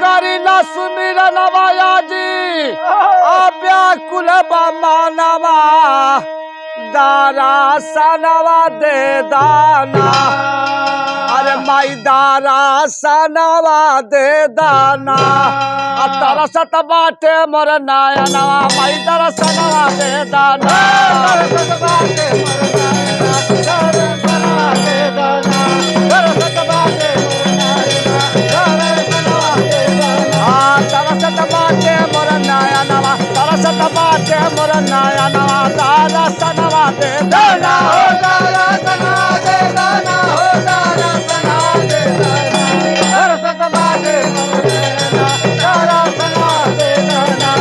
करीला सुमिरन नवायाजी व्याकुल मानवा दारा सनवा दे दाना अरे माई दारा सनवा दे दाना तरसत बाटे मोर नयनवा माई दारा सनवा दे दाना तरसत बाटे मोर नयनवा तरसत बाटे मोर नयनवा दारा सनवा दे दाना हो दारा सनवा दे दाना हो दारा सनवा दे दाना तरसत बाटे मोर नयनवा दारा सनवा दे दाना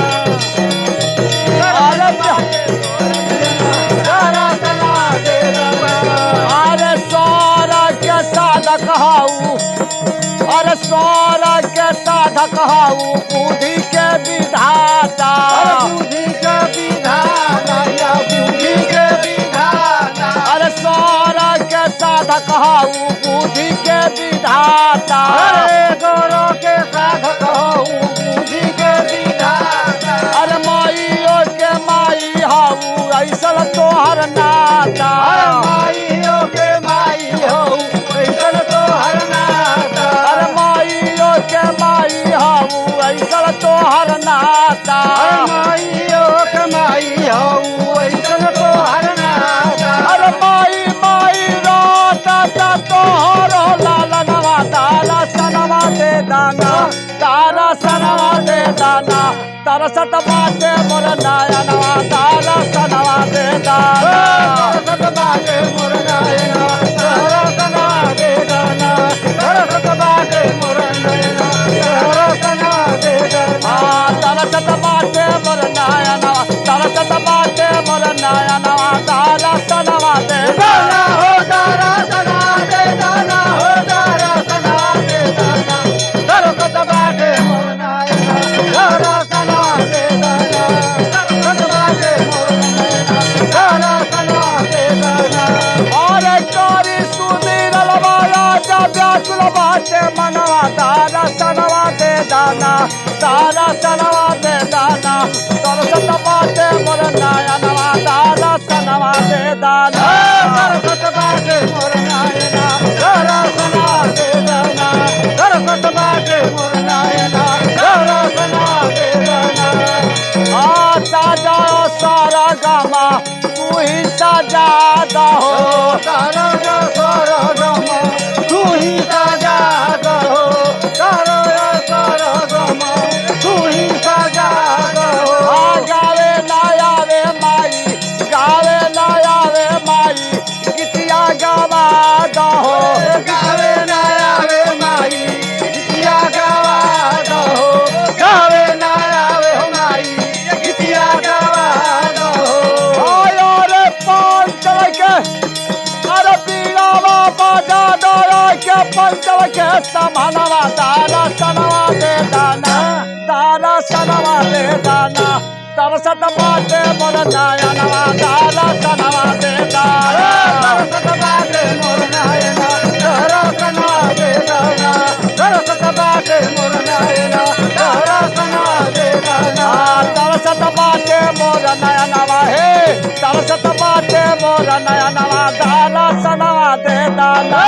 दारा सनवा दे दाना अरे सोरा के साधक हाऊ अरे सोरा के साधक हाऊ बुद्धि के विधाता बुद्धि के विधाता या बुद्धि के विधाता अरे सोरा के साधक हाऊ बुद्धि के विधाता अरे गोरो के साधक हाऊ बुद्धि के विधाता अरे माईओ के माई हाऊ ऐसल तोहर नाता अरे माईओ के माई हाऊ ऐसल तोहर नाता अरे माईओ के माई हाऊ ऐसल तोहर नाता अरे माईओ के माई हाऊ ऐसल तोहर नाता अरे माई माई रोता तोहर लालनवा दारा सनवा दे दाना दारा सनवा दे दाना तरसत बाटे मोर नयनवा दारा सनवा दे दाना तरसत बाटे मोर नयनवा दारा सनवा दे दाना तरसत बाटे मोर नयनवा दारा सनवा दे दाना तरसत बाटे मोर नयनवा तरसत बाटे मोर नयनवा दारा सनवा दे दाना हो दारा सनवा दे दाना हो दारा सनवा दे दाना तरसत बाटे मोर नयनवा दारा सनवा दे दाना तरसत बाटे मोर नयनवा दारा सनवा दे दाना अरे कारी सुनील लवाया जा व्याकुल बाटे मनवा दारा सनवा दे दाना दारा सनवा दे दाना तरसत बाटे मोर नयनवा दारा सनवा दे दाना तरसत बाटे मोर नयनवा दारा सनवा दे दाना तरसत बाटे मोर नयनवा दारा सनवा दे दाना साजा सारा गामा तू ही साजा दहो सारा सारा गामा तू ही साजा दहो सारा सारा गामा तू ही साजा दहो गावे ना आवे माई गावे ना आवे माई गीतिया गावा दहो गावे ना आवे माई गीतिया गावा दहो गावे ना आवे माई गीतिया गावा दहो आयो रे पंचल के अरे पीड़ावा बाजा डोरा के पंचल के समानवा दारा सनवा दे दाना दारा सनवा दे दाना तरसत बाटे मोर नयनवा दारा सनवा दे दाना तरसत बाटे मोर नयनवा दारा सनवा दे दाना तरसत बाटे मोर नयनवा दारा सनवा दे दाना तरसत बाटे मोर नयनवा हे तरसत बाटे मोर नयनवा दारा सनवा दे दाना